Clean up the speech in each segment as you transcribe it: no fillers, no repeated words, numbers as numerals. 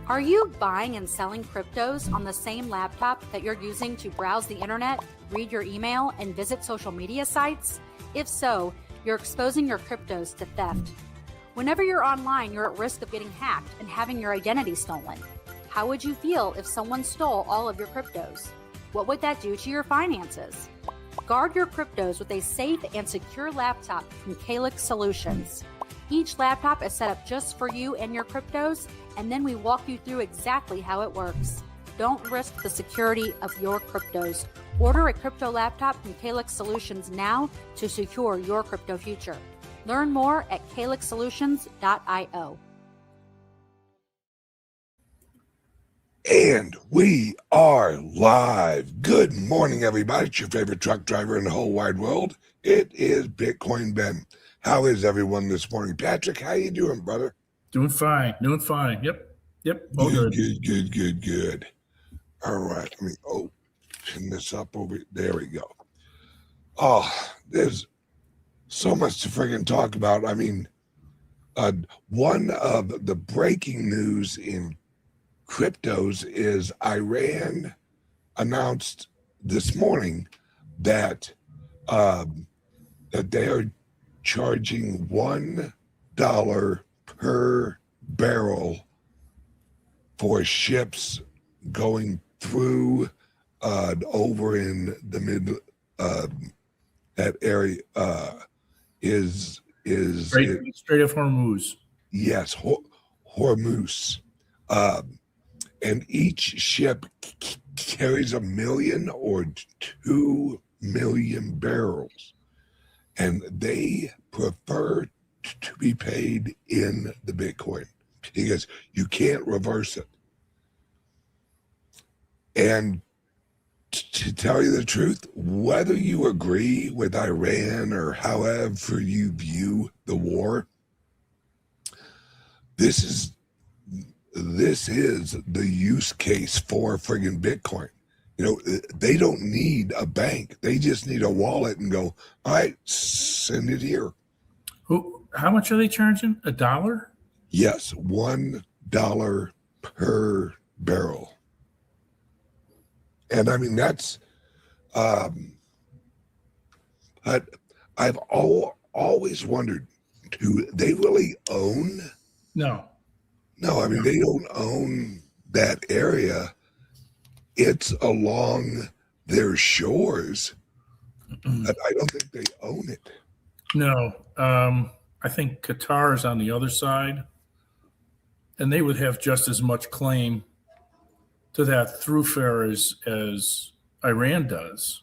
Are you buying and selling cryptos on the same laptop that you're using to browse the internet, read your email, and visit social media sites? If so, you're exposing your cryptos to theft. Whenever you're online, you're at risk of getting hacked and having your identity stolen. How would you feel if someone stole all of your cryptos? What would that do to your finances? Guard your cryptos with a safe and secure laptop from CALIX Solutions. Each laptop is set up just for you and your cryptos, and then we walk you through exactly how it works. Don't risk the security of your cryptos. Order a crypto laptop from CALIX Solutions now to secure your crypto future. Learn more at calixsolutions.io. And we are live. Good morning, everybody. It's your favorite truck driver in the whole wide world. It is Bitcoin Ben. How is everyone this morning? Patrick, how you doing, brother? Doing fine. Yep. All Good. All right, let me open this up over. There we go. Oh, there's so much to friggin' talk about. I mean, one of the breaking news in cryptos is Iran announced this morning that that they are charging $1 per barrel for ships going through over in the mid that area is Strait of Hormuz. Yes, Hormuz. And each ship carries 1 million or 2 million barrels, and they prefer to be paid in the Bitcoin because you can't reverse it. And to tell you the truth, whether you agree with Iran or however you view the war, this is the use case for friggin' Bitcoin. You know, they don't need a bank. They just need a wallet and go, all right, send it here. How much are they charging? $1? Yes, $1 per barrel. And I mean, that's, I've always wondered, do they really own? No, I mean, they don't own that area. It's along their shores, but I don't think they own it. No. I think Qatar is on the other side, and they would have just as much claim to that thoroughfare as Iran does.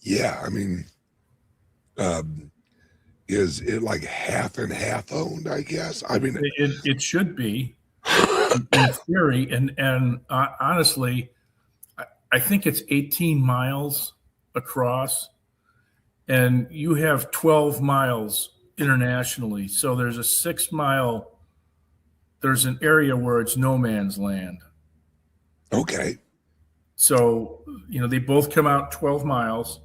Yeah, I mean, is it like half and half owned, I guess? I mean, it should be in theory, and honestly, I think it's 18 miles across, and you have 12 miles internationally. So there's a 6 mile, there's an area where it's no man's land. Okay. So, you know, they both come out 12 miles.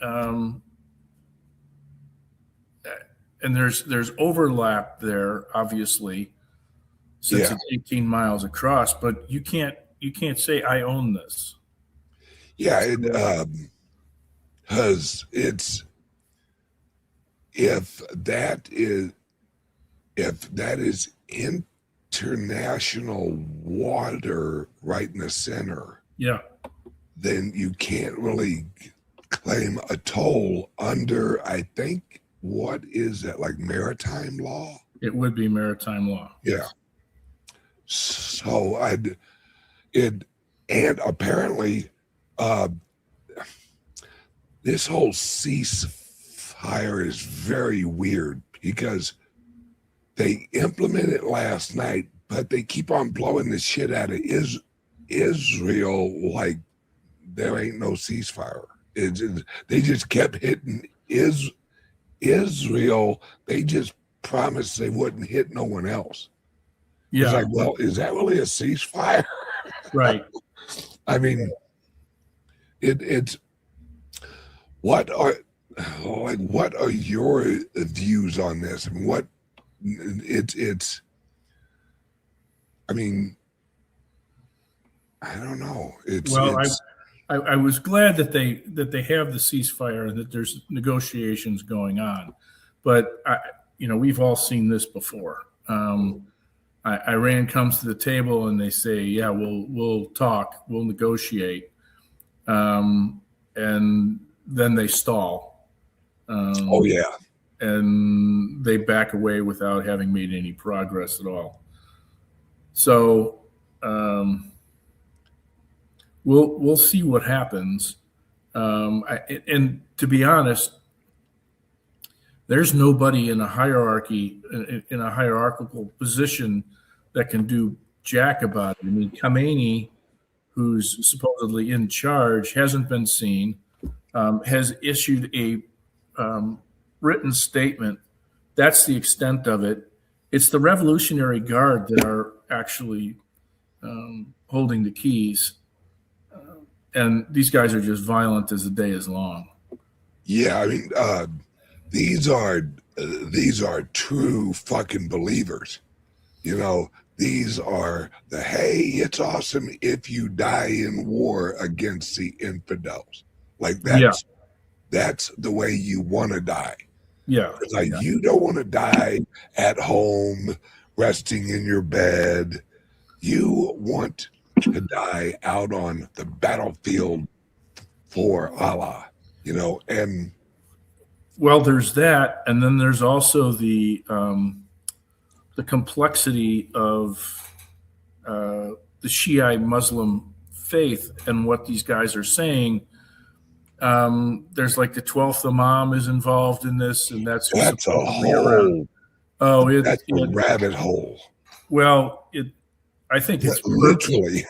And there's overlap there, obviously, since it's 18 miles across, but you can't say I own this. Yeah, because it's if that is international water right in the center, then you can't really claim a toll under, I think, what is that, like maritime law? It would be maritime law. Yeah. So and apparently this whole ceasefire is very weird because they implemented it last night, but they keep on blowing the shit out of Israel like there ain't no ceasefire. They just kept hitting Israel. They just promised they wouldn't hit no one else. Yeah. It's like, well, is that really a ceasefire? Right. I mean, it's what are your views on this? I mean, I mean, I don't know. I was glad that they have the ceasefire and that there's negotiations going on, but we've all seen this before. Iran comes to the table and they say, "Yeah, we'll talk, we'll negotiate," and then they stall. Oh yeah, and they back away without having made any progress at all. So we'll see what happens. And to be honest, there's nobody in a hierarchy, in a hierarchical position, that can do jack about it. I mean, Khamenei, who's supposedly in charge, hasn't been seen, has issued a written statement. That's the extent of it. It's the Revolutionary Guard that are actually holding the keys. And these guys are just violent as the day is long. Yeah, I mean, these are true fucking believers. You know, these are the, hey, it's awesome if you die in war against the infidels. Like that's the way you want to die. Yeah. It's like you don't want to die at home, resting in your bed. You want to die out on the battlefield for Allah, and well, there's that, and then there's also the complexity of the Shiite Muslim faith and what these guys are saying. There's like the 12th Imam is involved in this, and that's a whole. That's a rabbit hole. Well, I think it's literally.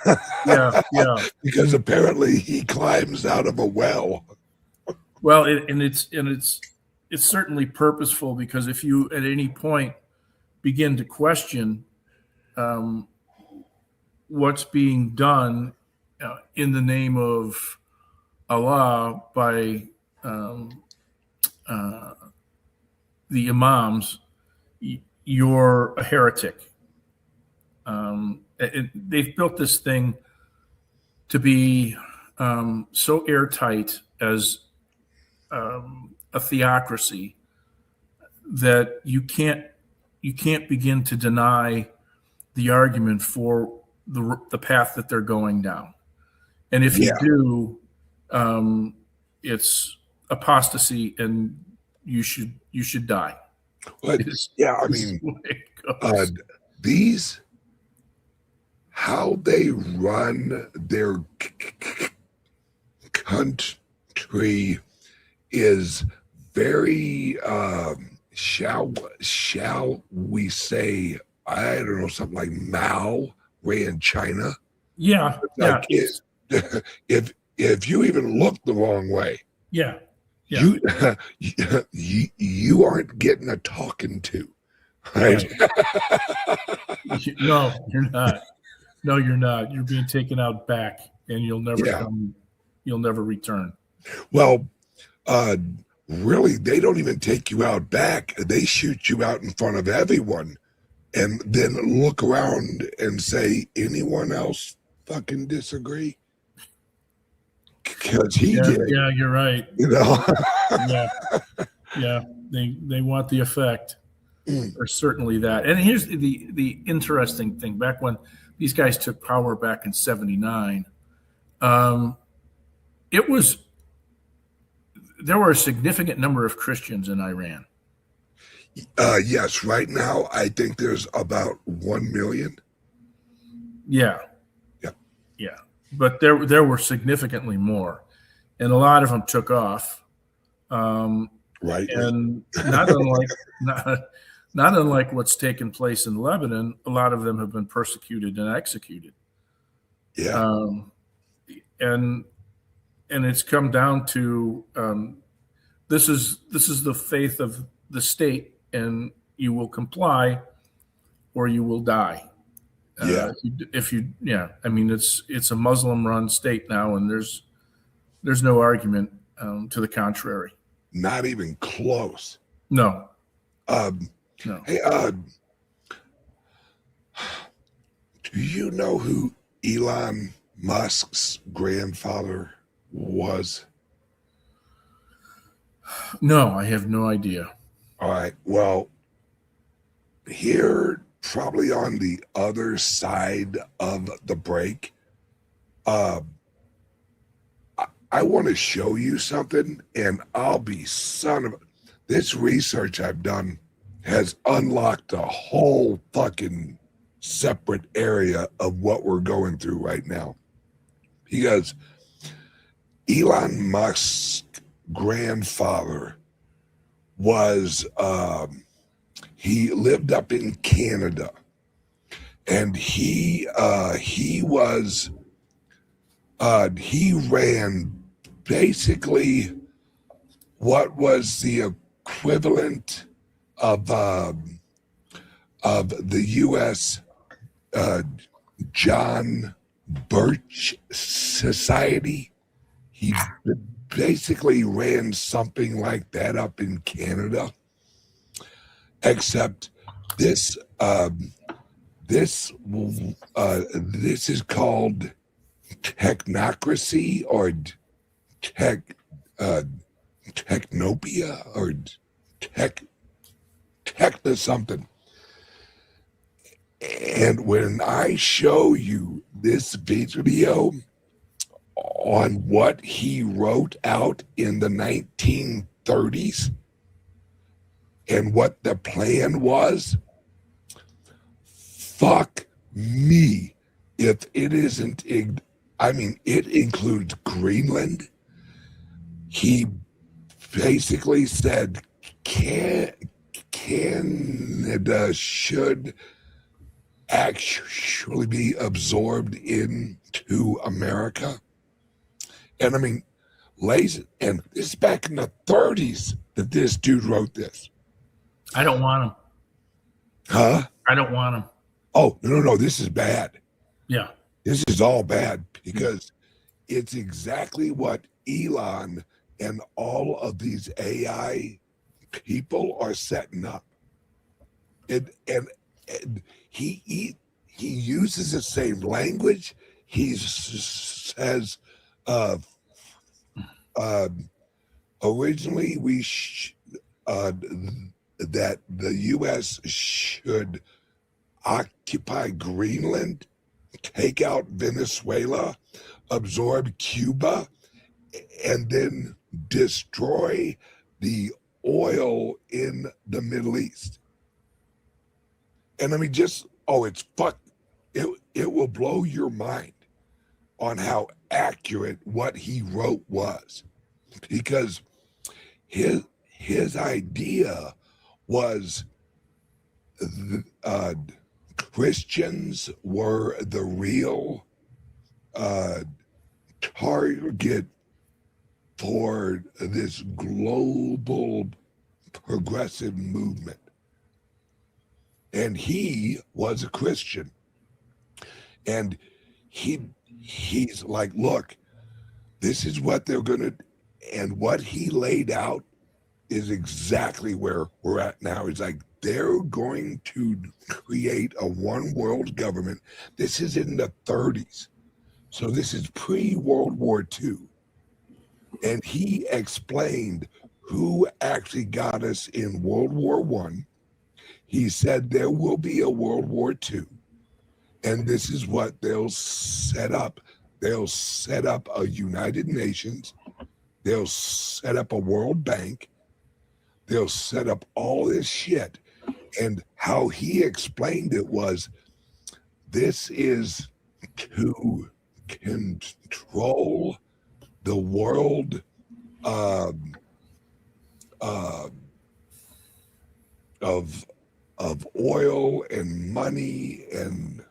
Yeah. Because apparently he climbs out of a well. Well, it's certainly purposeful, because if you at any point begin to question what's being done in the name of Allah by the imams, you're a heretic. They've built this thing to be so airtight as a theocracy that you can't begin to deny the argument for the path that they're going down. And if you do, it's apostasy, and you should die. But I mean, these, how they run their country is very, shall we say, I don't know, something like Mao ran China. Yeah. Like if you even look the wrong way, you aren't getting a talking to, right? No, you're not. No, you're not. You're being taken out back, and you'll never come. You'll never return. Well, really, they don't even take you out back. They shoot you out in front of everyone, and then look around and say, anyone else fucking disagree? Because he did. Yeah, you're right. Yeah. They want the effect, or certainly that. And here's the interesting thing: back when these guys took power back in '79, there were a significant number of Christians in Iran. Yes, right now I think there's about 1 million. Yeah. But there were significantly more, and a lot of them took off. Right. And not unlike what's taken place in Lebanon, a lot of them have been persecuted and executed. Yeah. And it's come down to this is the faith of the state, and you will comply or you will die. I mean, it's a Muslim-run state now, and there's no argument to the contrary. Not even close. No. No. Hey, Do you know who Elon Musk's grandfather was? No, I have no idea. All right. Well, here, probably on the other side of the break, I want to show you something, and I'll be son of this research I've done has unlocked a whole fucking separate area of what we're going through right now. Because Elon Musk's grandfather was, he lived up in Canada, and he ran basically what was the equivalent of the U.S. John Birch Society. He basically ran something like that up in Canada, except this this is called Technocracy or Technopia or Techno something. And when I show you this video on what he wrote out in the 1930s and what the plan was, fuck me if it isn't. I mean, it includes Greenland. He basically said Canada should actually be absorbed into America. And I mean, and this is back in the 30s that this dude wrote this. I don't want him. Huh? I don't want him. Oh, no, this is bad. Yeah. This is all bad because it's exactly what Elon and all of these AI people are setting up. And he uses the same language. He says, originally that the U.S. should occupy Greenland, take out Venezuela, absorb Cuba, and then destroy the oil in the Middle East. And I mean, it's it will blow your mind on how accurate what he wrote was, because his idea was Christians were the real target for this global progressive movement. And he was a Christian. And he's like, look, this is what they're going to, and what he laid out is exactly where we're at now. It's like they're going to create a one world government. This is in the 30s. So this is pre-World War II. And he explained who actually got us in World War I. He said there will be a World War II. And this is what they'll set up. They'll set up a United Nations. They'll set up a World Bank. They'll set up all this shit. And how he explained it was, this is to control the world of oil and money and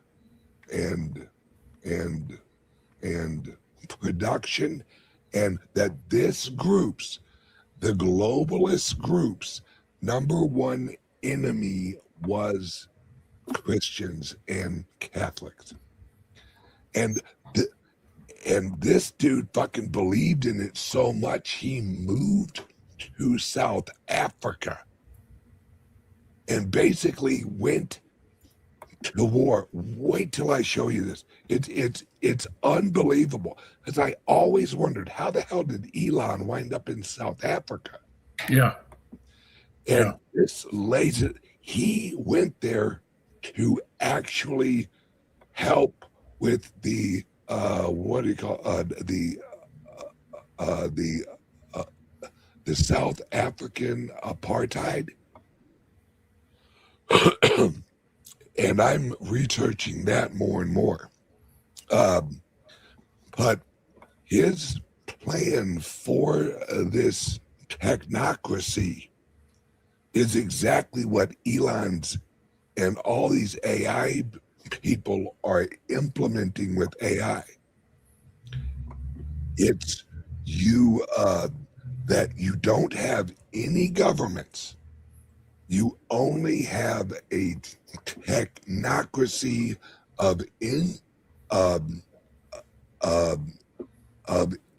production, and that this group's, the globalist group's number one enemy was Christians and Catholics. And this dude fucking believed in it so much, he moved to South Africa and basically went to war. Wait till I show you this. It's unbelievable. Because I always wondered, how the hell did Elon wind up in South Africa? Yeah. And this lazy, he went there to actually help with the what do you call the South African apartheid. And I'm researching that more and more. But his plan for this technocracy is exactly what Elon's and all these AI people are implementing with AI. It's you that you don't have any governments. You only have a technocracy of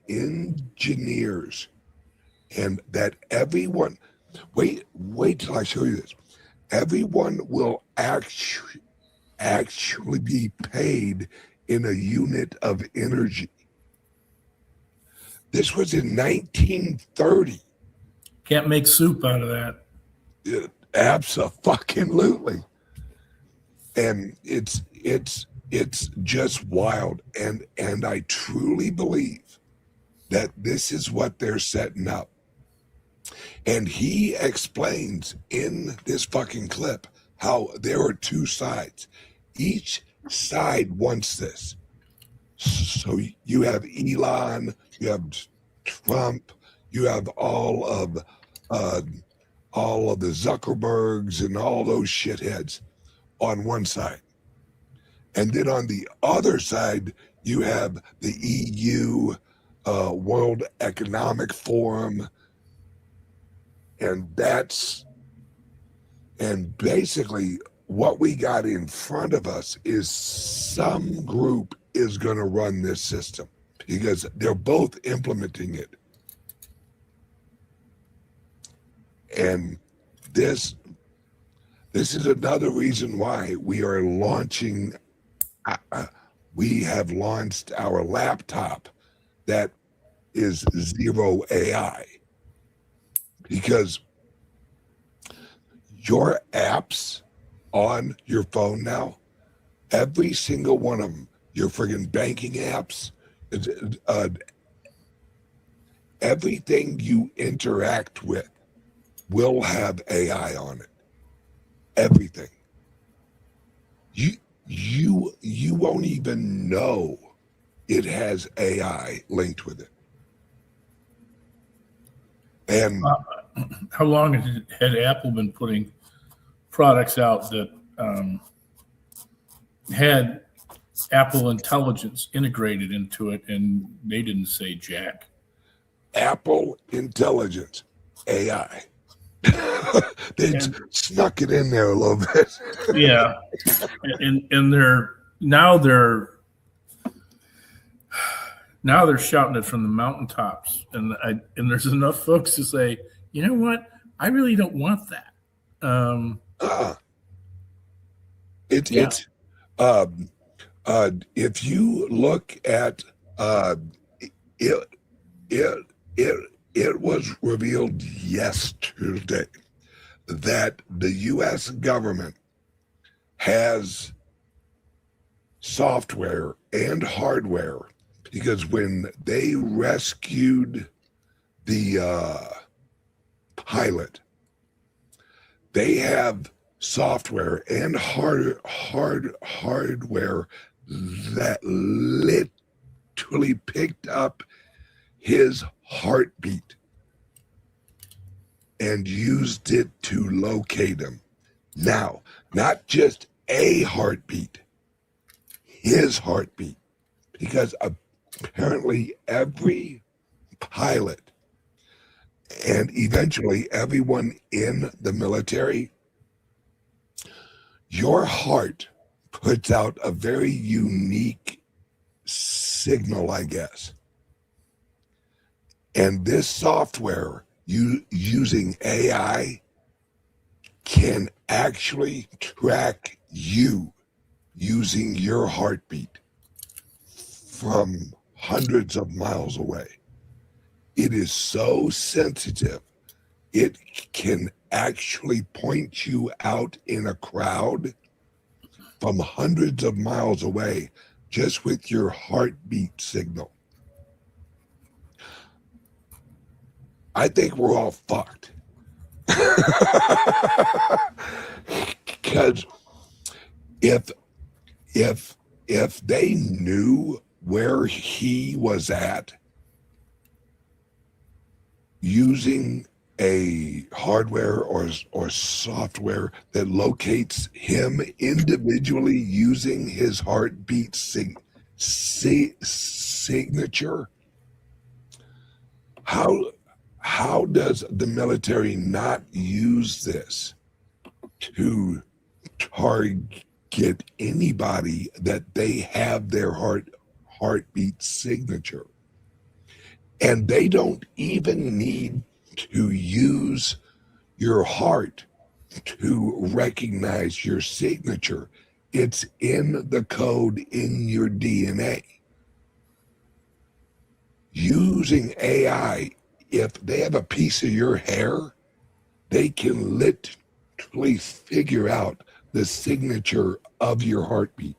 engineers, and that everyone. Wait till I show you this. Everyone will actually be paid in a unit of energy. This was in 1930. Can't make soup out of that. Absolutely. And it's just wild. And I truly believe that this is what they're setting up. And he explains in this fucking clip how there are two sides. Each side wants this. So you have Elon, you have Trump, you have all of the Zuckerbergs and all those shitheads on one side. And then on the other side, you have the EU, World Economic Forum, and basically what we got in front of us is some group is going to run this system because they're both implementing it. And this is another reason why we are launching, we have launched our laptop that is zero AI. Because your apps on your phone now, every single one of them, your friggin' banking apps, everything you interact with will have AI on it. Everything. You won't even know it has AI linked with it. And how long had Apple been putting products out that had Apple Intelligence integrated into it, and they didn't say jack? Apple Intelligence, AI. They snuck it in there a little bit. Yeah, and they're shouting it from the mountaintops, and there's enough folks to say, you know what, I really don't want that. If you look at it was revealed yesterday that the U.S. government has software and hardware, because when they rescued the pilot, they have software and hardware that literally picked up his heartbeat and used it to locate him. Now, not just a heartbeat, his heartbeat, because apparently every pilot and eventually everyone in the military, your heart puts out a very unique signal, I guess. And this software, using AI, can actually track you using your heartbeat from hundreds of miles away. It is so sensitive, it can actually point you out in a crowd from hundreds of miles away just with your heartbeat signal. I think we're all fucked. Because if they knew where he was at using a hardware or software that locates him individually using his heartbeat signature, how does the military not use this to target anybody that they have their heartbeat signature? And they don't even need to use your heart to recognize your signature. It's in the code in your DNA. Using AI, if they have a piece of your hair, they can literally figure out the signature of your heartbeat.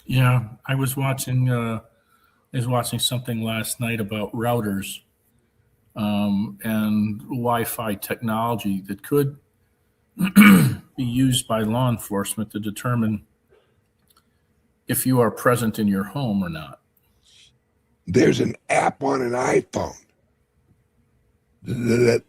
Yeah, I was watching something last night about routers and Wi-Fi technology that could be used by law enforcement to determine if you are present in your home or not. There's an app on an iPhone that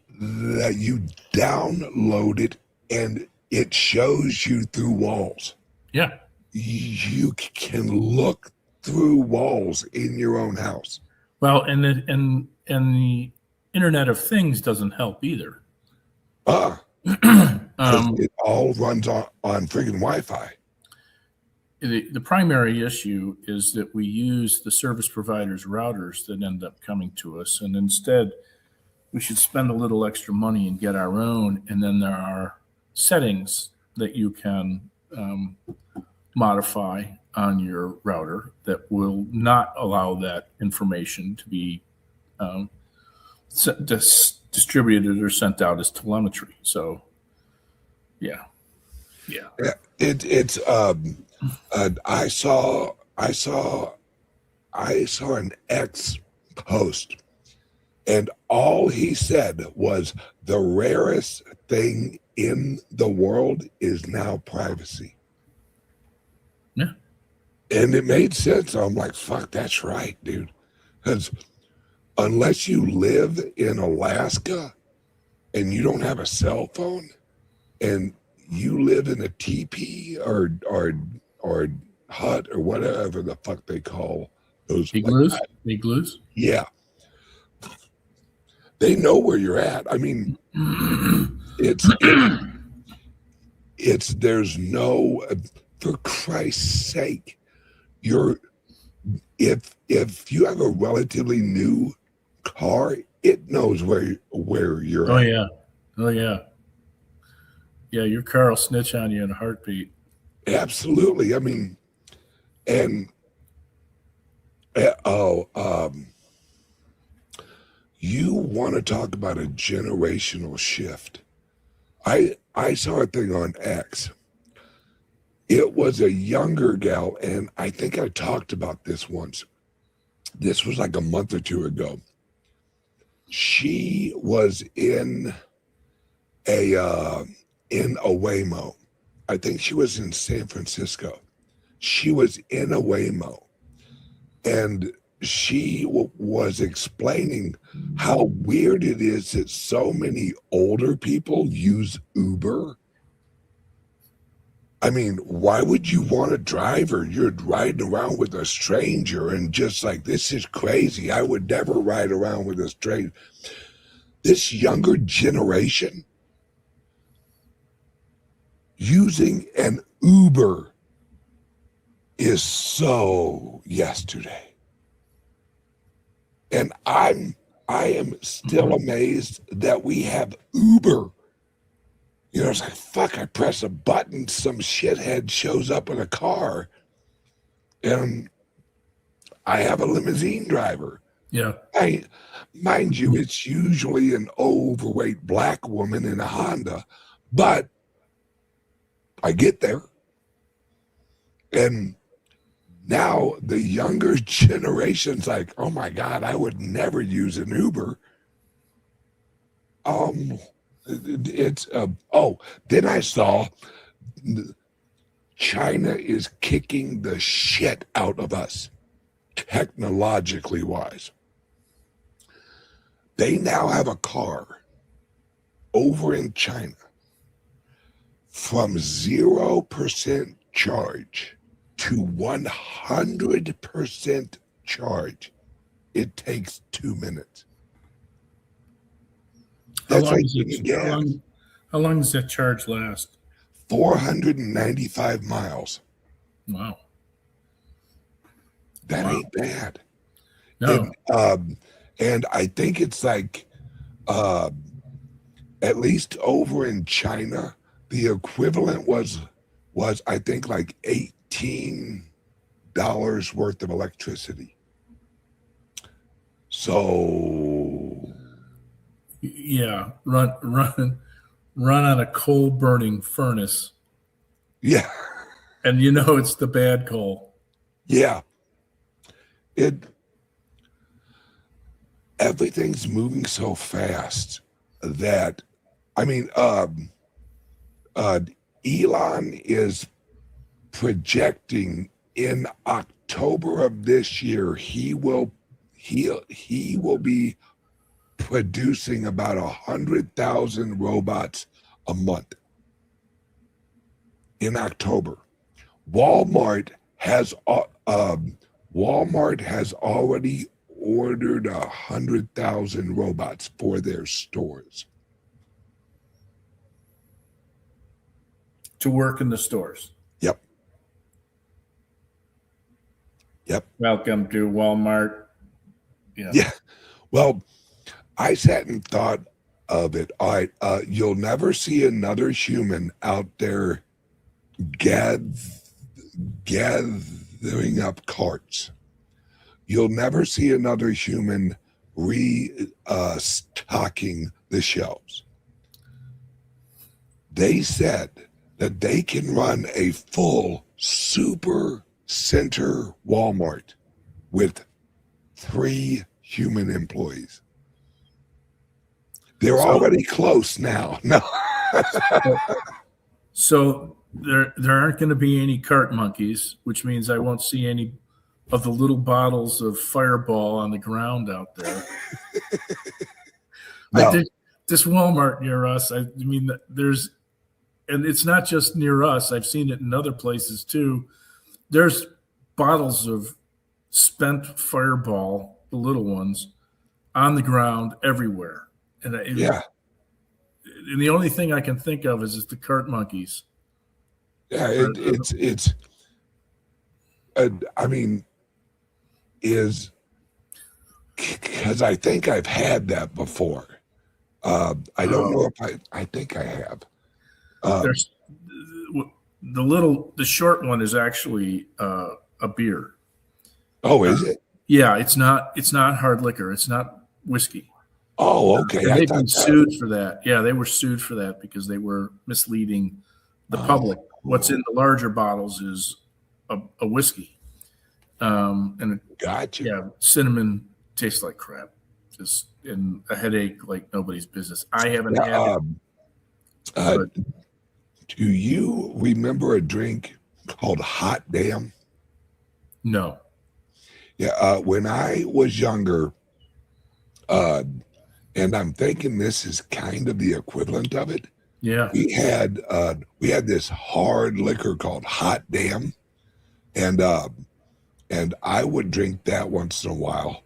you download it and it shows you through walls. Yeah. You can look through walls in your own house. Well, and the Internet of Things doesn't help either. It all runs on friggin' Wi-Fi. The primary issue is that we use the service providers' routers that end up coming to us, and instead we should spend a little extra money and get our own. And then there are settings that you can modify on your router that will not allow that information to be distributed or sent out as telemetry. So, yeah. It's I saw an ex post, and all he said was the rarest thing in the world is now privacy. Yeah. And it made sense. I'm like, fuck, that's right, dude. Because unless you live in Alaska and you don't have a cell phone and you live in a teepee or hut or whatever the fuck they call those igloos. Yeah. They know where you're at. I mean, it's there's no, for Christ's sake, if you have a relatively new car, it knows where you're at. Oh yeah. Yeah, your car will snitch on you in a heartbeat. Absolutely. I mean, and you want to talk about a generational shift. I saw a thing on X. It was a younger gal, and I think I talked about this once. This was like a month or two ago. She was in a Waymo. I think she was in San Francisco. She was in a Waymo, and she was explaining how weird it is that so many older people use Uber. I mean, why would you want a driver? You're riding around with a stranger and just like, this is crazy. I would never ride around with a stranger. This younger generation using an Uber is so yesterday. And I am still amazed that we have Uber You know, it's like, fuck, I press a button, some shithead shows up in a car, and I have a limousine driver. Yeah. Mind you, it's usually an overweight black woman in a Honda, but I get there. And now the younger generation's like, oh my God, I would never use an Uber. Then I saw China is kicking the shit out of us, technologically wise. They now have a car over in China from 0% charge to 100% charge. It takes 2 minutes. That's how long does that charge last? 495 miles. Wow. That ain't bad. No. And I think it's like, at least over in China, the equivalent was I think like $18 worth of electricity. So yeah, run on a coal burning furnace. Yeah. And you know it's the bad coal. Yeah. Everything's moving so fast that, I mean, Elon is projecting in October of this year he will be producing about 100,000 robots a month in October. Walmart has already ordered 100,000 robots for their stores to work in the stores. Yep. Welcome to Walmart. Yeah. Well, I sat and thought of it. All right, you'll never see another human out there gathering up carts. You'll never see another human restocking the shelves. They said that they can run a full super center Walmart with 3 human employees. They're already close now. No. So there aren't going to be any cart monkeys, which means I won't see any of the little bottles of Fireball on the ground out there. No. I think this Walmart near us, I mean, and it's not just near us. I've seen it in other places too. There's bottles of spent Fireball, the little ones, on the ground everywhere. And and the only thing I can think of is the cart monkeys. Yeah, it's. I mean, is because I think I've had that before. I don't know if I think I have. There's the short one is actually a beer. Oh, is it? Yeah, it's not hard liquor. It's not whiskey. Oh, okay. They've been sued for that. Yeah, they were sued for that because they were misleading the public. What's in the larger bottles is a whiskey. And gotcha. Yeah, cinnamon tastes like crap. Just and a headache like nobody's business. I haven't had it. Do you remember a drink called Hot Damn? No. Yeah, when I was younger, and I'm thinking this is kind of the equivalent of it. Yeah. We had this hard liquor called Hot Damn, and I would drink that once in a while.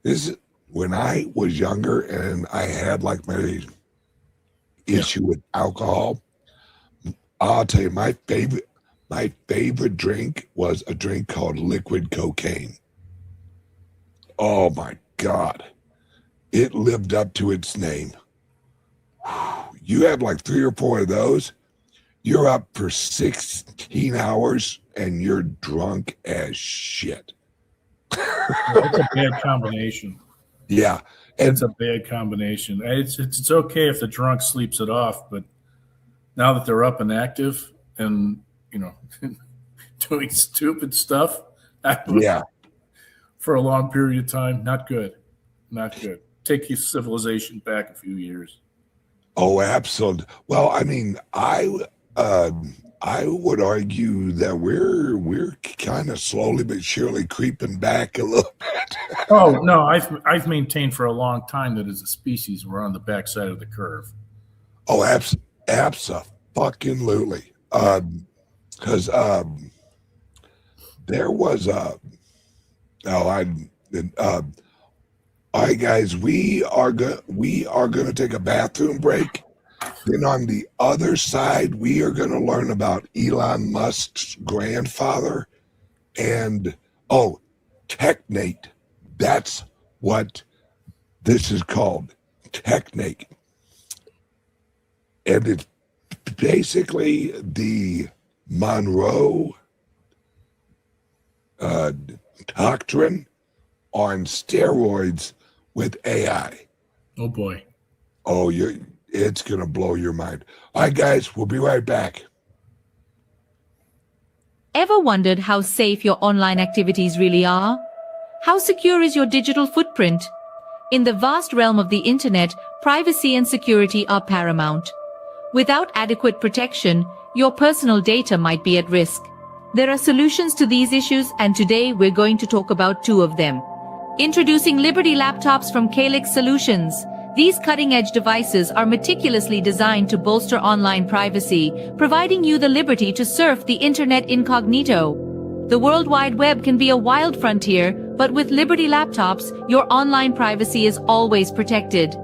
This is when I was younger and I had like my issue with alcohol. I'll tell you, my favorite drink was a drink called liquid cocaine. Oh my God. It lived up to its name. you have like 3 or 4 of those, you're up for 16 hours and you're drunk as shit. It's a bad combination. Yeah. It's a bad combination. It's okay if the drunk sleeps it off, but now that they're up and active and, you know, doing stupid stuff for a long period of time, not good. Not good. Take your civilization back a few years. Oh, absolutely. Well, I mean, I would argue that we're kind of slowly but surely creeping back a little bit. Oh no, I've maintained for a long time that as a species we're on the backside of the curve. Oh, absolutely. Because there was all right, guys, we are going to take a bathroom break. Then on the other side, we are going to learn about Elon Musk's grandfather and, Technate. That's what this is called, Technate. And it's basically the Monroe doctrine on steroids with AI. Oh, boy. Oh, it's going to blow your mind. All right, guys, we'll be right back. Ever wondered how safe your online activities really are? How secure is your digital footprint? In the vast realm of the internet, privacy and security are paramount. Without adequate protection, your personal data might be at risk. There are solutions to these issues, and today we're going to talk about 2 of them. Introducing Liberty laptops from CALIX Solutions. These cutting-edge devices are meticulously designed to bolster online privacy, providing you the liberty to surf the internet incognito. The World Wide Web can be a wild frontier, but with Liberty laptops, your online privacy is always protected.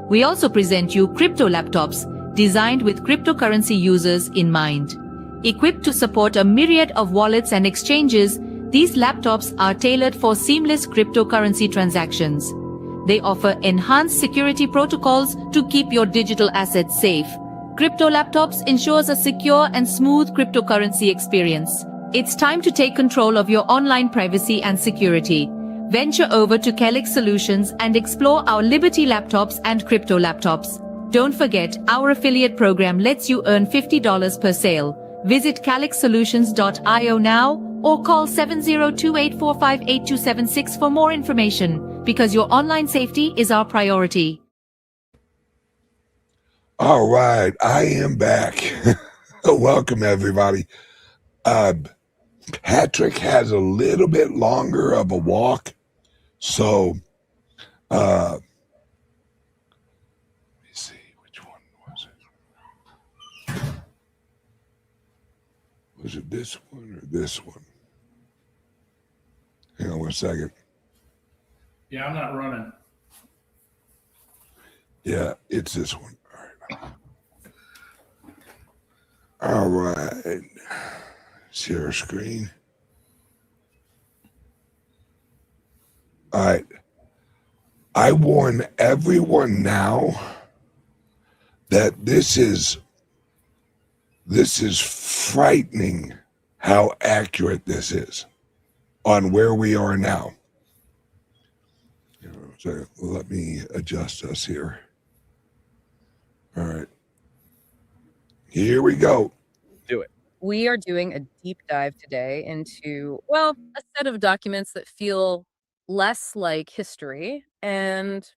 We also present you crypto laptops, designed with cryptocurrency users in mind. Equipped to support a myriad of wallets and exchanges, these laptops are tailored for seamless cryptocurrency transactions. They offer enhanced security protocols to keep your digital assets safe. Crypto laptops ensures a secure and smooth cryptocurrency experience. It's time to take control of your online privacy and security. Venture over to CALIX Solutions and explore our Liberty laptops and crypto laptops. Don't forget, our affiliate program lets you earn $50 per sale. Visit calixsolutions.io now or call 702-845-8276 for more information, because your online safety is our priority. All right, I am back. Welcome, everybody. Patrick has a little bit longer of a walk, so let me see, which one was it? Was it this one or this one? Hang on 1 second. Yeah, I'm not running. Yeah, it's this one. All right. Share screen. All right. I warn everyone now that this is frightening how accurate this is on where we are now. So let me adjust us here. All right. Here we go. Do it. We are doing a deep dive today into, well, a set of documents that feel less like history and,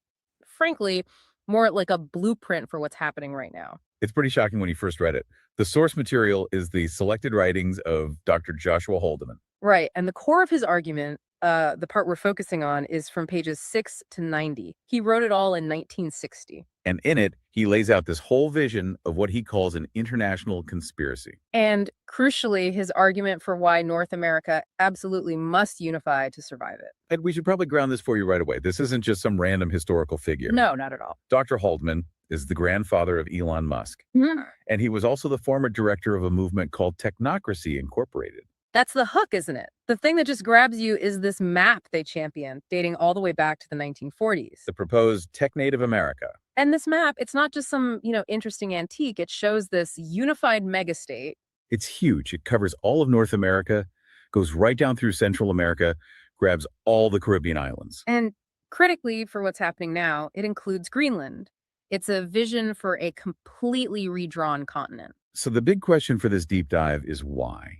frankly, more like a blueprint for what's happening right now. It's pretty shocking when you first read it. The source material is the selected writings of Dr. Joshua Haldeman. Right. And the core of his argument, the part we're focusing on, is from pages 6 to 90. He wrote it all in 1960. And in it, he lays out this whole vision of what he calls an international conspiracy. And crucially, his argument for why North America absolutely must unify to survive it. And we should probably ground this for you right away. This isn't just some random historical figure. No, not at all. Dr. Haldeman is the grandfather of Elon Musk. Mm-hmm. And he was also the former director of a movement called Technocracy Incorporated. That's the hook, isn't it? The thing that just grabs you is this map they champion, dating all the way back to the 1940s. The proposed Technate of America. And this map, it's not just some, interesting antique. It shows this unified megastate. It's huge. It covers all of North America, goes right down through Central America, grabs all the Caribbean islands. And critically, for what's happening now, it includes Greenland. It's a vision for a completely redrawn continent. So the big question for this deep dive is why?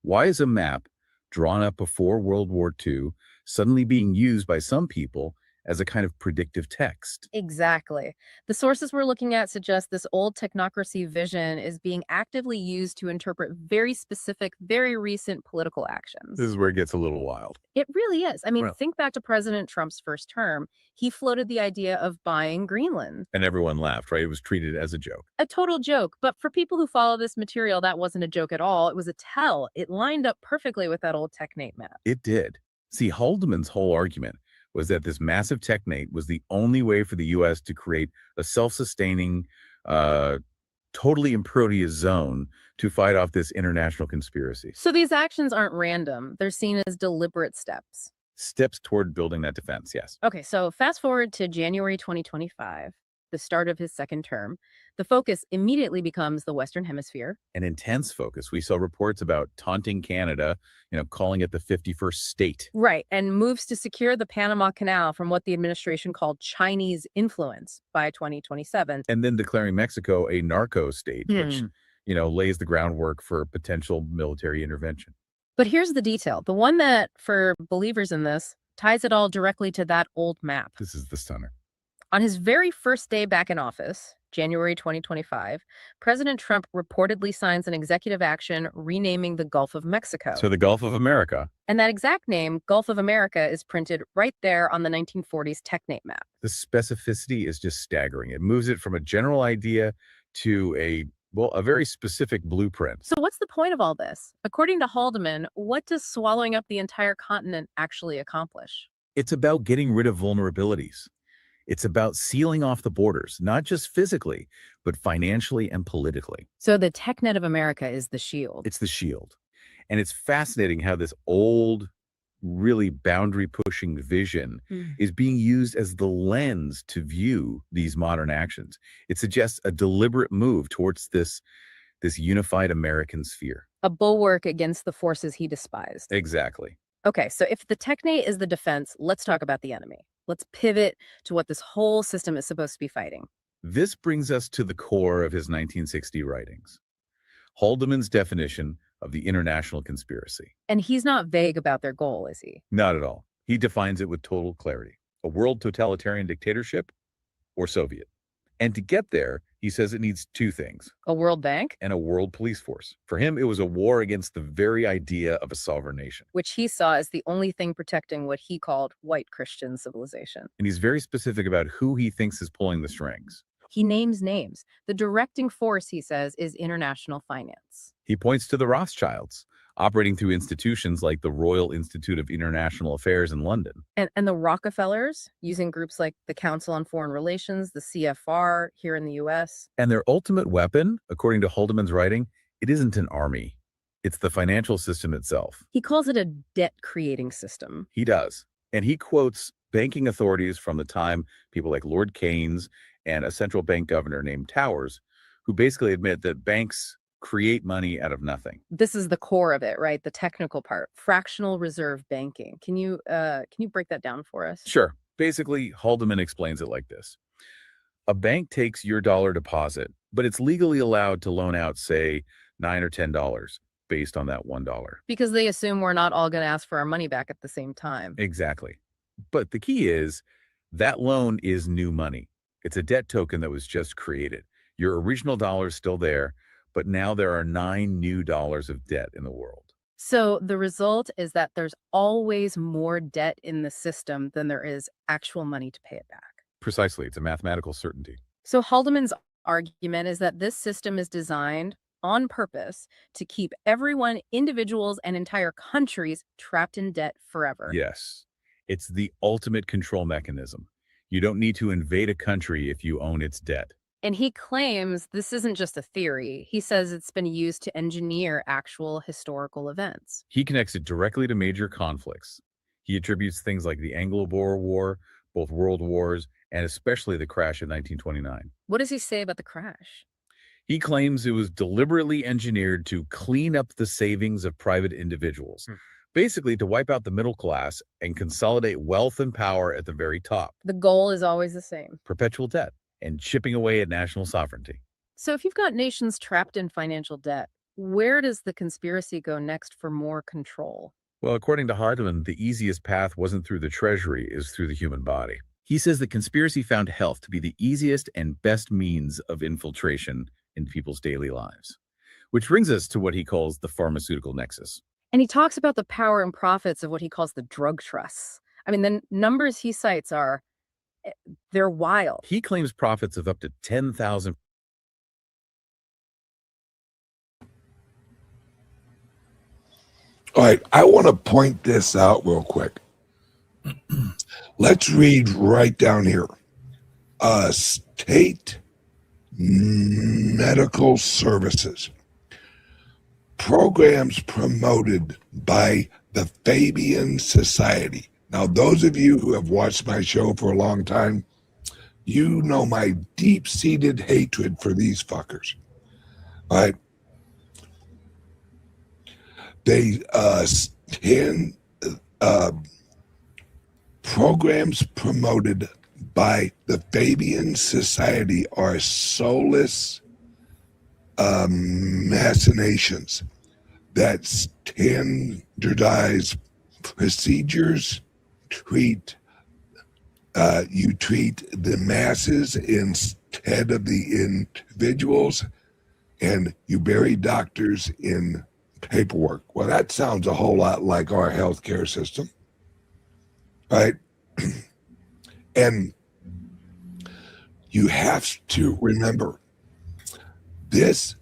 Why is a map drawn up before World War II suddenly being used by some people as a kind of predictive text? Exactly. The sources we're looking at suggest this old technocracy vision is being actively used to interpret very specific, very recent political actions. This is where it gets a little wild. It really is. I mean, Well- think back to President Trump's first term. He floated the idea of buying Greenland. And everyone laughed, right? It was treated as a joke. A total joke. But for people who follow this material, that wasn't a joke at all. It was a tell. It lined up perfectly with that old Technate map. It did. See, Haldeman's whole argument was that this massive Technate was the only way for the U.S. to create a self-sustaining, totally impervious zone to fight off this international conspiracy. So these actions aren't random. They're seen as deliberate steps. Steps toward building that defense, yes. Okay, so fast forward to January 2025, the start of his second term. The focus immediately becomes the Western Hemisphere. An intense focus. We saw reports about taunting Canada, calling it the 51st state. Right, and moves to secure the Panama Canal from what the administration called Chinese influence by 2027. And then declaring Mexico a narco state, which, lays the groundwork for potential military intervention. But here's the detail. The one that, for believers in this, ties it all directly to that old map. This is the stunner. On his very first day back in office, January 2025, President Trump reportedly signs an executive action renaming the Gulf of Mexico. So the Gulf of America. And that exact name, Gulf of America, is printed right there on the 1940s Technate map. The specificity is just staggering. It moves it from a general idea to a very specific blueprint. So what's the point of all this? According to Haldeman, what does swallowing up the entire continent actually accomplish? It's about getting rid of vulnerabilities. It's about sealing off the borders, not just physically, but financially and politically. So the TechNet of America is the shield. It's the shield. And it's fascinating how this old, really boundary-pushing vision is being used as the lens to view these modern actions. It suggests a deliberate move towards this unified American sphere. A bulwark against the forces he despised. Exactly. Okay, so if the Technate is the defense, let's talk about the enemy. Let's pivot to what this whole system is supposed to be fighting. This brings us to the core of his 1960 writings. Haldeman's definition of the international conspiracy. And he's not vague about their goal, is he? Not at all. He defines it with total clarity. A world totalitarian dictatorship or Soviet. And to get there, he says it needs two things. A world bank? And a world police force. For him, it was a war against the very idea of a sovereign nation. Which he saw as the only thing protecting what he called white Christian civilization. And he's very specific about who he thinks is pulling the strings. He names names. The directing force, he says, is international finance. He points to the Rothschilds, operating through institutions like the Royal Institute of International Affairs in London. And the Rockefellers, using groups like the Council on Foreign Relations, the CFR here in the US. And their ultimate weapon, according to Haldeman's writing, it isn't an army. It's the financial system itself. He calls it a debt-creating system. He does. And he quotes banking authorities from the time, people like Lord Keynes and a central bank governor named Towers, who basically admit that banks create money out of nothing. This is the core of it, right? The technical part, fractional reserve banking. Can you break that down for us? Sure. Basically, Haldeman explains it like this. A bank takes your dollar deposit, but it's legally allowed to loan out, say, $9 or $10 based on that $1. Because they assume we're not all going to ask for our money back at the same time. Exactly. But the key is that loan is new money. It's a debt token that was just created. Your original dollar is still there, but now there are 9 new dollars of debt in the world. So the result is that there's always more debt in the system than there is actual money to pay it back. Precisely. It's a mathematical certainty. So Haldeman's argument is that this system is designed on purpose to keep everyone, individuals, and entire countries trapped in debt forever. Yes. It's the ultimate control mechanism. You don't need to invade a country if you own its debt. And he claims this isn't just a theory. He says it's been used to engineer actual historical events. He connects it directly to major conflicts. He attributes things like the Anglo-Boer War, both world wars, and especially the crash in 1929. What does he say about the crash? He claims it was deliberately engineered to clean up the savings of private individuals, basically to wipe out the middle class and consolidate wealth and power at the very top. The goal is always the same. Perpetual debt and chipping away at national sovereignty. So if you've got nations trapped in financial debt, where does the conspiracy go next for more control? Well, according to Hartman, the easiest path wasn't through the treasury, it was through the human body. He says the conspiracy found health to be the easiest and best means of infiltration in people's daily lives. Which brings us to what he calls the pharmaceutical nexus. And he talks about the power and profits of what he calls the drug trusts. I mean, the numbers he cites they're wild. He claims profits of up to 10,000. All right, I want to point this out real quick. Let's read right down here. State medical services. Programs promoted by the Fabian Society. Now, those of you who have watched my show for a long time, you know my deep-seated hatred for these fuckers. All right. They programs promoted by the Fabian Society are soulless machinations that standardize procedures, you treat the masses instead of the individuals, and you bury doctors in paperwork. Well, that sounds a whole lot like our healthcare system, right? And you have to remember, this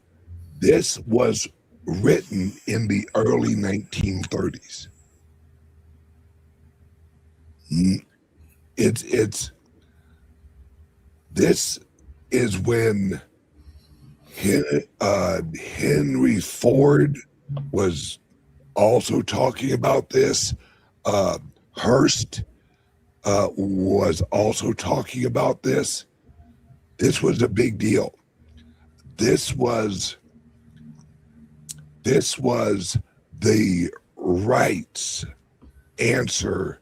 was written in the early 1930s. This is when Henry Ford was also talking about this. Hearst was also talking about this. This was a big deal. This was the right's answer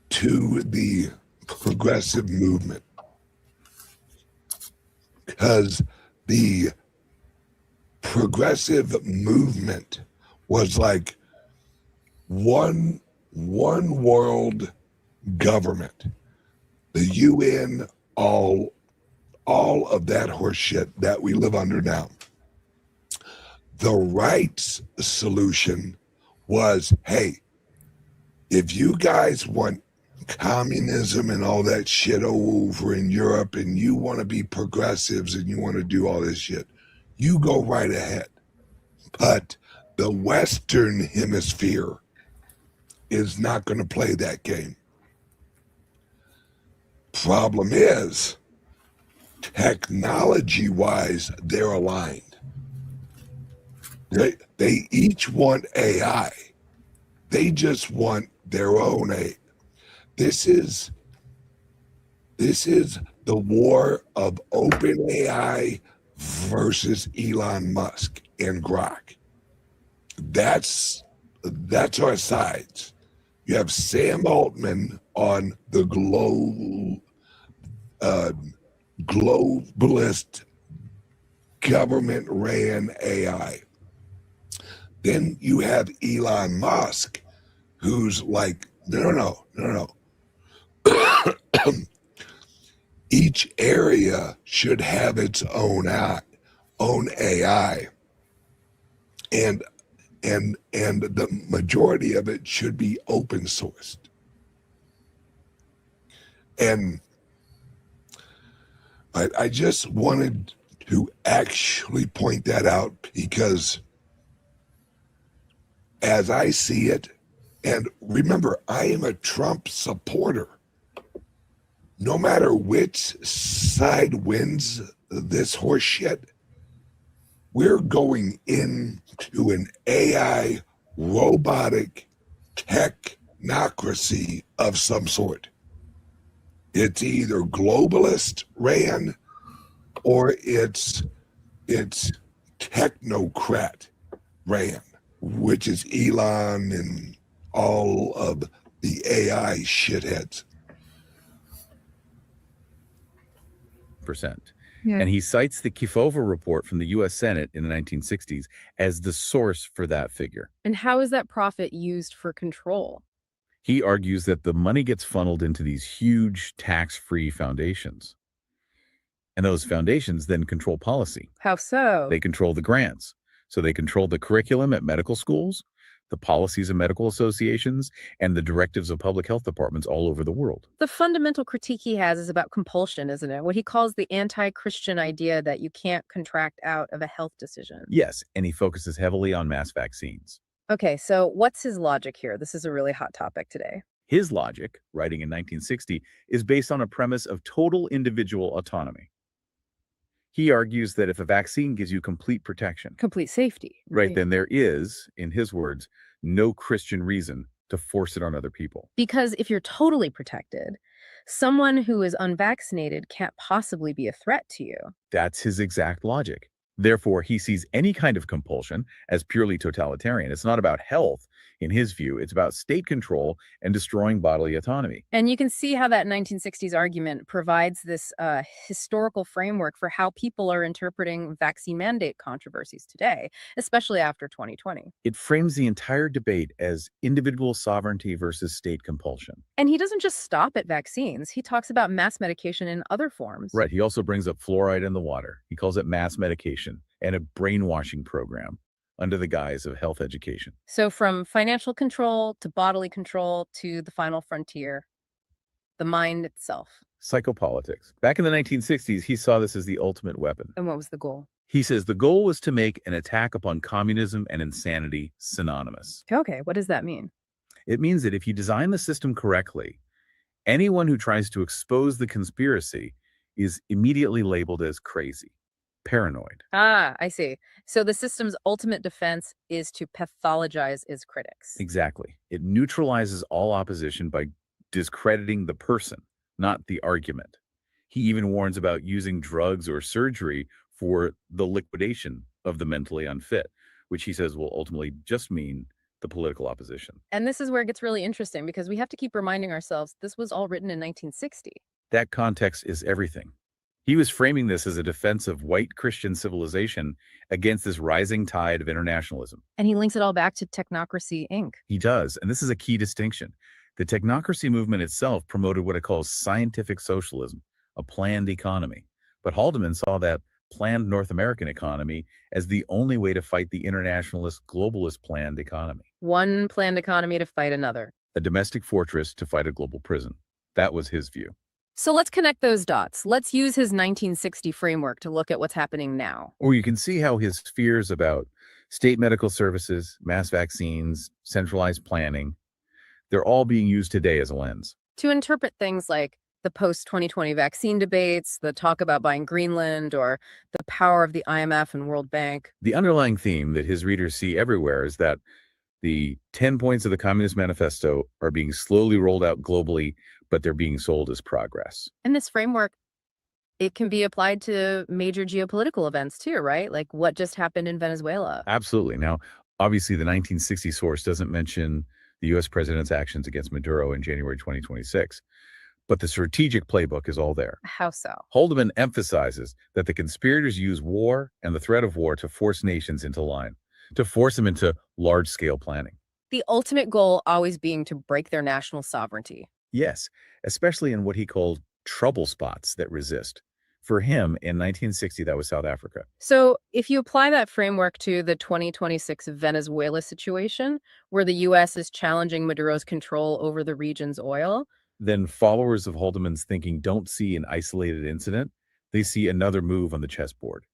to the progressive movement, because the progressive movement was like one world government, the UN, all of that horseshit that we live under now. The right's solution was, hey, if you guys want communism and all that shit over in Europe, and you want to be progressives and you want to do all this shit, you go right ahead. But the Western Hemisphere is not going to play that game. Problem is, technology-wise, they're aligned. They each want AI. They just want their own AI. This is the war of OpenAI versus Elon Musk and Grok. That's our sides. You have Sam Altman on the globalist government-ran AI. Then you have Elon Musk, who's like, no. Each area should have its own AI, and the majority of it should be open sourced. And I just wanted to actually point that out, because as I see it, and remember, I am a Trump supporter. No matter which side wins this horse shit, we're going into an AI robotic technocracy of some sort. It's either globalist ran or it's technocrat ran, which is Elon and all of the AI shitheads. Yeah. And he cites the Kifova report from the U.S. Senate in the 1960s as the source for that figure. And how is that profit used for control? He argues that the money gets funneled into these huge tax-free foundations. And those foundations then control policy. How so? They control the grants. So they control the curriculum at medical schools, the policies of medical associations, and the directives of public health departments all over the world. The fundamental critique he has is about compulsion, isn't it? What he calls the anti-Christian idea that you can't contract out of a health decision. Yes, and he focuses heavily on mass vaccines. Okay, so what's his logic here? This is a really hot topic today. His logic, writing in 1960, is based on a premise of total individual autonomy. He argues that if a vaccine gives you complete protection, complete safety, right, then there is, in his words, no Christian reason to force it on other people. Because if you're totally protected, someone who is unvaccinated can't possibly be a threat to you. That's his exact logic. Therefore, he sees any kind of compulsion as purely totalitarian. It's not about health. In his view, it's about state control and destroying bodily autonomy. And you can see how that 1960s argument provides this historical framework for how people are interpreting vaccine mandate controversies today, especially after 2020. It frames the entire debate as individual sovereignty versus state compulsion. And he doesn't just stop at vaccines. He talks about mass medication in other forms. Right. He also brings up fluoride in the water. He calls it mass medication and a brainwashing program under the guise of health education. So from financial control to bodily control to the final frontier, the mind itself. Psychopolitics. Back in the 1960s, he saw this as the ultimate weapon. And what was the goal? He says the goal was to make an attack upon communism and insanity synonymous. Okay, what does that mean? It means that if you design the system correctly, anyone who tries to expose the conspiracy is immediately labeled as crazy. Paranoid. Ah, I see. So the system's ultimate defense is to pathologize its critics. Exactly. It neutralizes all opposition by discrediting the person, not the argument. He even warns about using drugs or surgery for the liquidation of the mentally unfit, which he says will ultimately just mean the political opposition. And this is where it gets really interesting because we have to keep reminding ourselves this was all written in 1960. That context is everything. He was framing this as a defense of white Christian civilization against this rising tide of internationalism. And he links it all back to Technocracy, Inc. He does, and this is a key distinction. The Technocracy movement itself promoted what it calls scientific socialism, a planned economy. But Haldeman saw that planned North American economy as the only way to fight the internationalist, globalist planned economy. One planned economy to fight another. A domestic fortress to fight a global prison. That was his view. So let's connect those dots. Let's use his 1960 framework to look at what's happening now. Or you can see how his fears about state medical services, mass vaccines, centralized planning, they're all being used today as a lens. To interpret things like the post-2020 vaccine debates, the talk about buying Greenland, or the power of the IMF and World Bank. The underlying theme that his readers see everywhere is that the 10 points of the Communist Manifesto are being slowly rolled out globally, but they're being sold as progress. And this framework, it can be applied to major geopolitical events too, right? Like what just happened in Venezuela. Absolutely. Now, obviously, the 1960 source doesn't mention the U.S. president's actions against Maduro in January 2026, but the strategic playbook is all there. How so? Haldeman emphasizes that the conspirators use war and the threat of war to force nations into line, to force them into large-scale planning. The ultimate goal always being to break their national sovereignty. Yes, especially in what he called trouble spots that resist. For him, in 1960, that was South Africa. So if you apply that framework to the 2026 Venezuela situation, where the U.S. is challenging Maduro's control over the region's oil, then followers of Haldeman's thinking don't see an isolated incident. They see another move on the chessboard,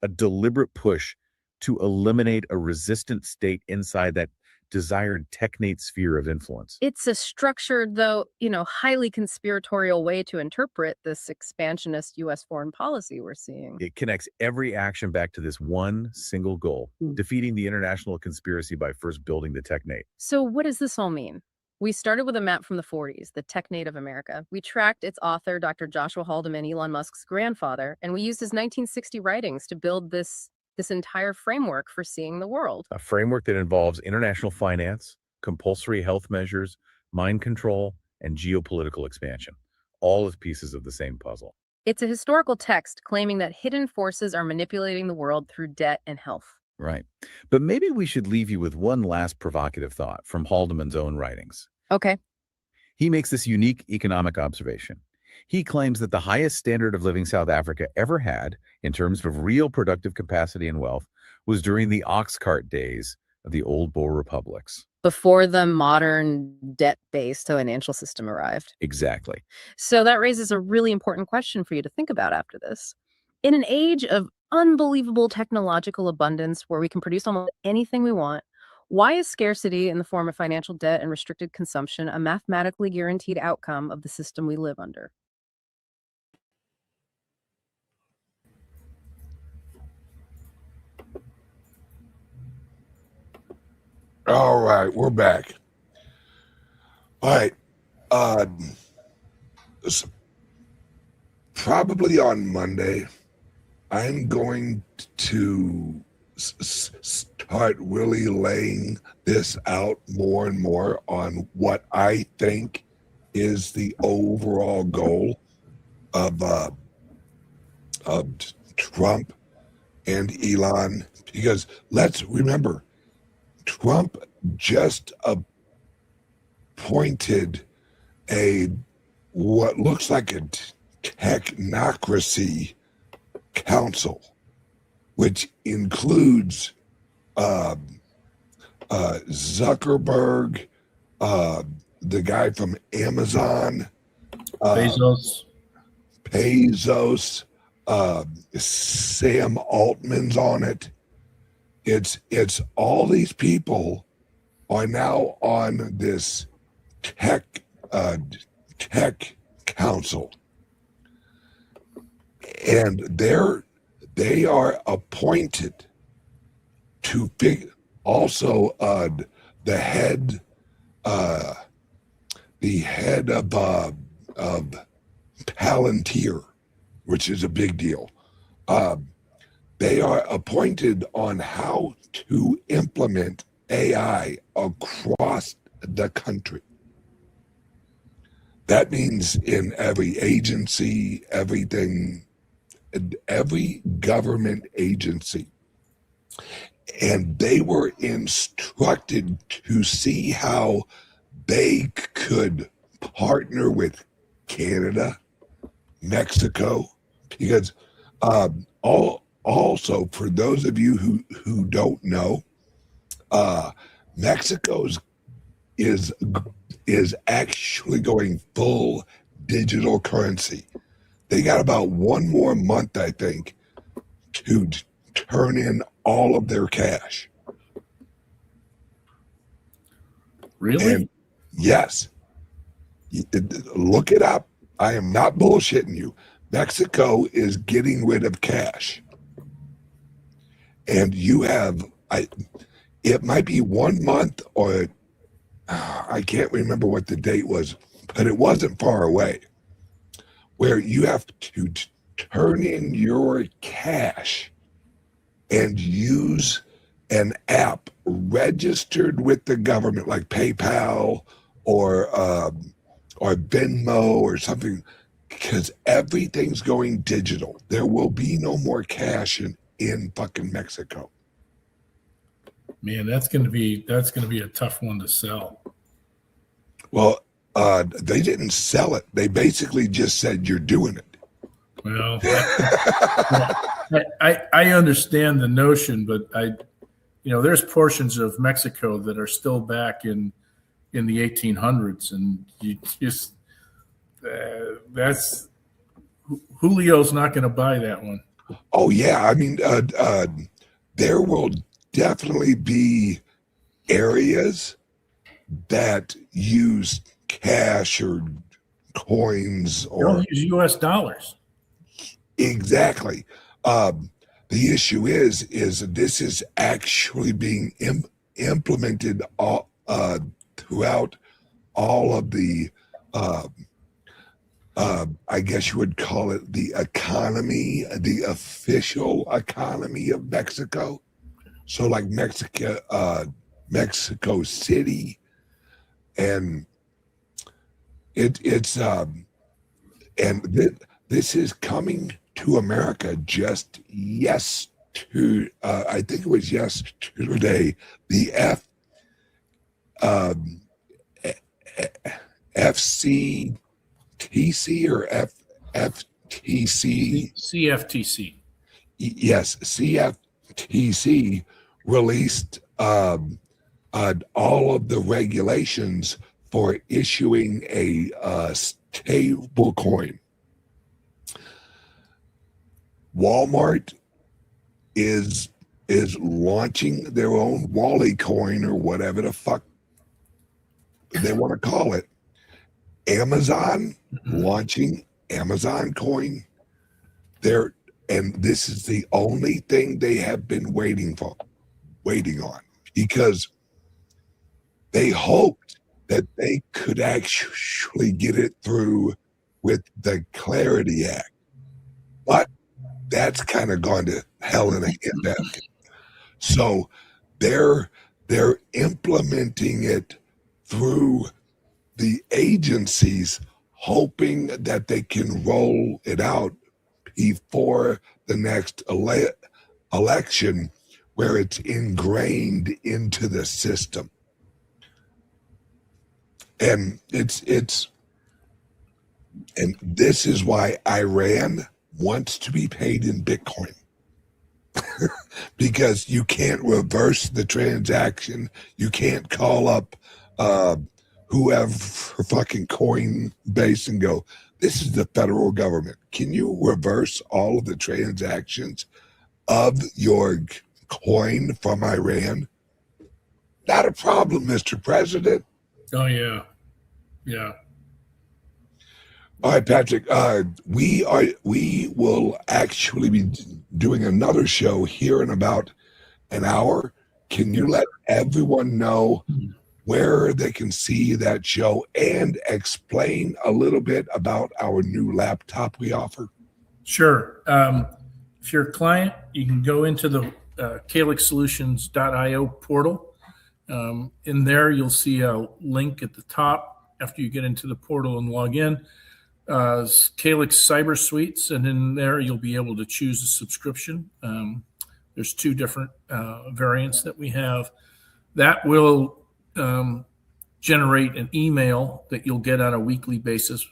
a deliberate push to eliminate a resistant state inside that desired technate sphere of influence. It's a structured, though, highly conspiratorial way to interpret this expansionist U.S. foreign policy we're seeing. It connects every action back to this one single goal, defeating the international conspiracy by first building the technate. So what does this all mean? We started with a map from the 40s, the technate of America. We tracked its author, Dr. Joshua Haldeman, Elon Musk's grandfather, and we used his 1960 writings to build this entire framework for seeing the world. A framework that involves international finance, compulsory health measures, mind control, and geopolitical expansion, all as pieces of the same puzzle. It's a historical text claiming that hidden forces are manipulating the world through debt and health. Right. But maybe we should leave you with one last provocative thought from Haldeman's own writings. Okay. He makes this unique economic observation. He claims that the highest standard of living South Africa ever had, in terms of real productive capacity and wealth, was during the ox cart days of the old Boer republics. Before the modern debt-based financial system arrived. Exactly. So that raises a really important question for you to think about after this. In an age of unbelievable technological abundance where we can produce almost anything we want, why is scarcity in the form of financial debt and restricted consumption a mathematically guaranteed outcome of the system we live under? All right, we're back. All right. Probably on Monday, I'm going to start really laying this out more and more on what I think is the overall goal of Trump and Elon, because let's remember, Trump just appointed what looks like a technocracy council, which includes Zuckerberg, the guy from Amazon, Bezos, Sam Altman's on it. It's all these people are now on this tech council, and they are appointed to also the head of Palantir, which is a big deal. They are appointed on how to implement AI across the country. That means in every agency, everything, every government agency. And they were instructed to see how they could partner with Canada, Mexico, because also, for those of you who don't know, Mexico is actually going full digital currency. They got about one more month, I think, to turn in all of their cash. Really? And yes. Look it up. I am not bullshitting you. Mexico is getting rid of cash. And you have, it might be 1 month, or I can't remember what the date was, but it wasn't far away, where you have to turn in your cash and use an app registered with the government, like PayPal or Venmo or something, because everything's going digital. There will be no more cash in fucking Mexico. Man, that's going to be a tough one to sell. Well, they didn't sell it. They basically just said you're doing it. Well, I understand the notion, but there's portions of Mexico that are still back in the 1800s, and you just that's Julio's not going to buy that one. Oh yeah, I mean, there will definitely be areas that use cash or coins or don't use U.S. dollars. Exactly. The issue is this is actually being implemented throughout all of the, I guess you would call it the economy, the official economy of Mexico. So like Mexico City, and this is coming to America just I think it was yesterday. The FCTC or FTC? CFTC. Yes, CFTC released all of the regulations for issuing a stable coin. Walmart is launching their own Wally coin or whatever the fuck they want to call it. Amazon launching Amazon coin. And this is the only thing they have been waiting on, because they hoped that they could actually get it through with the Clarity Act. But that's kind of gone to hell in a handbasket. So they're implementing it through the agencies, hoping that they can roll it out before the next election, where it's ingrained into the system. And and this is why Iran wants to be paid in Bitcoin. Because you can't reverse the transaction. You can't call up whoever fucking Coinbase and go, this is the federal government. Can you reverse all of the transactions of your coin from Iran? Not a problem, Mr. President. Oh, yeah. Yeah. All right, Patrick, we will actually be doing another show here in about an hour. Can you let everyone know where they can see that show and explain a little bit about our new laptop we offer? Sure. If you're a client, you can go into the calixsolutions.io portal. In there, you'll see a link at the top after you get into the portal and log in. Calyx Cyber Suites, and in there you'll be able to choose a subscription. There's two different variants that we have. That will generate an email that you'll get on a weekly basis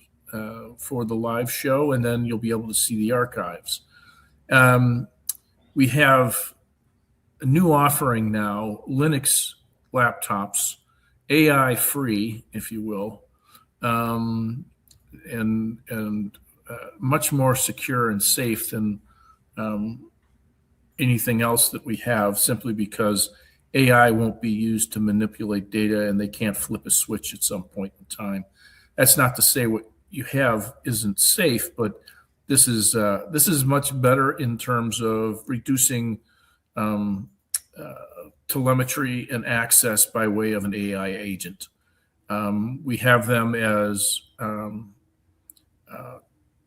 for the live show, and then you'll be able to see the archives. We have a new offering now, Linux laptops, AI free, if you will, and much more secure and safe than anything else that we have, simply because AI won't be used to manipulate data, and they can't flip a switch at some point in time. That's not to say what you have isn't safe, but this is much better in terms of reducing telemetry and access by way of an AI agent. We have them as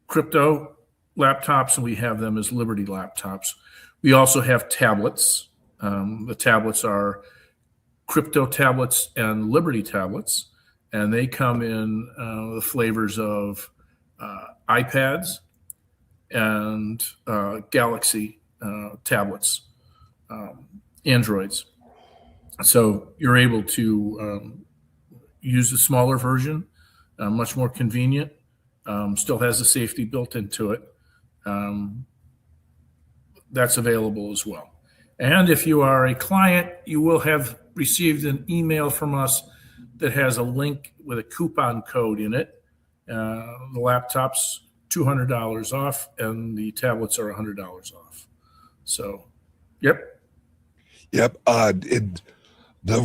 crypto laptops, and we have them as Liberty laptops. We also have tablets. The tablets are crypto tablets and Liberty tablets, and they come in the flavors of iPads and Galaxy tablets, Androids. So you're able to use the smaller version, much more convenient, still has the safety built into it. That's available as well. And if you are a client, you will have received an email from us that has a link with a coupon code in it. The laptop's $200 off, and the tablets are $100 off. So, yep. Yep. The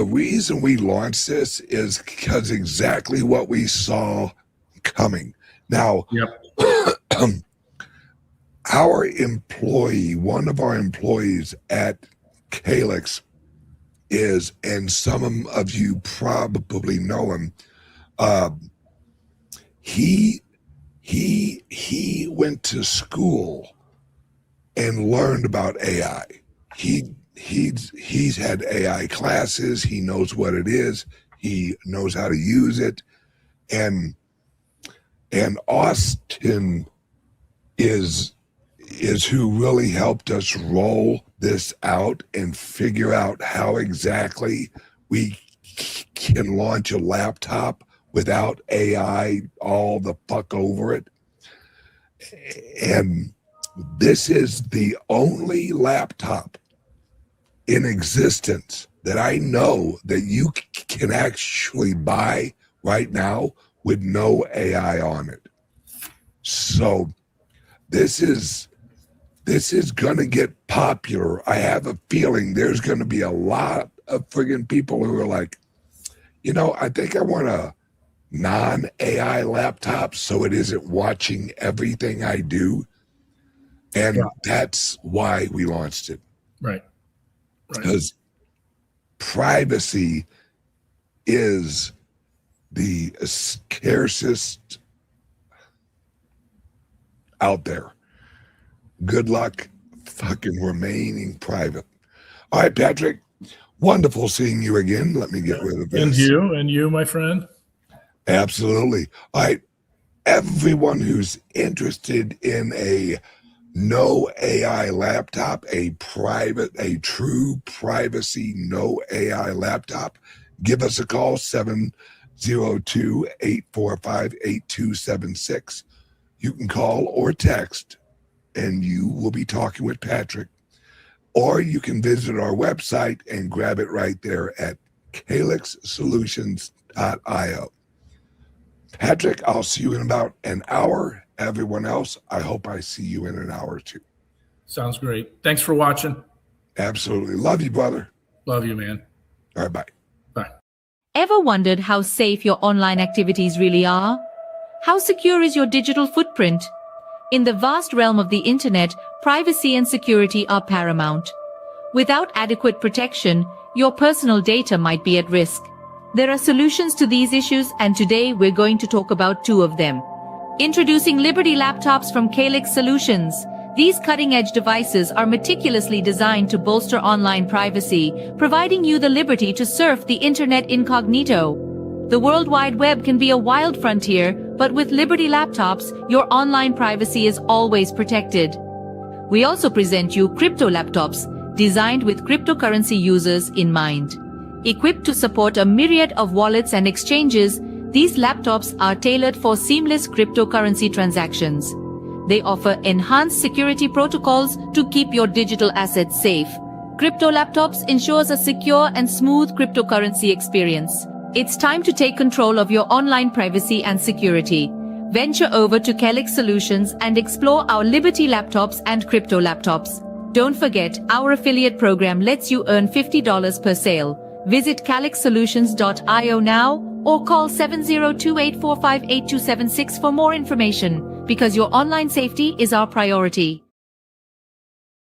reason we launched this is because exactly what we saw coming. Now, our employee, one of our employees at CALIX is, and some of you probably know him, he went to school and learned about AI. He's had AI classes. He knows what it is. He knows how to use it. And Austin is who really helped us roll this out and figure out how exactly we can launch a laptop without AI all the fuck over it. And this is the only laptop in existence that I know that you can actually buy right now with no AI on it. So this is going to get popular. I have a feeling there's going to be a lot of friggin' people who are like, you know, I think I want a non-AI laptop so it isn't watching everything I do. And that's why we launched it. Right. Because privacy is the scarcest out there. Good luck fucking remaining private. All right, Patrick, wonderful seeing you again. Let me get rid of this. And you, my friend. Absolutely. All right, everyone who's interested in a no AI laptop, a true privacy no AI laptop, give us a call, 702-845-8276. You can call or text, and you will be talking with Patrick. Or you can visit our website and grab it right there at calixsolutions.io. Patrick, I'll see you in about an hour. Everyone else, I hope I see you in an hour or two. Sounds great. Thanks for watching. Absolutely. Love you, brother. Love you, man. All right, bye. Bye. Ever wondered how safe your online activities really are? How secure is your digital footprint? In the vast realm of the internet, privacy and security are paramount. Without adequate protection, your personal data might be at risk. There are solutions to these issues, and today we're going to talk about two of them. Introducing Liberty laptops from CALIX Solutions. These cutting-edge devices are meticulously designed to bolster online privacy, providing you the liberty to surf the internet incognito. The World Wide Web can be a wild frontier, but with Liberty laptops, your online privacy is always protected. We also present you crypto laptops, designed with cryptocurrency users in mind. Equipped to support a myriad of wallets and exchanges, these laptops are tailored for seamless cryptocurrency transactions. They offer enhanced security protocols to keep your digital assets safe. Crypto laptops ensures a secure and smooth cryptocurrency experience. It's time to take control of your online privacy and security. Venture over to CALIX Solutions and explore our Liberty laptops and crypto laptops. Don't forget, our affiliate program lets you earn $50 per sale. Visit calixsolutions.io now or call 702-845-8276 for more information, because your online safety is our priority.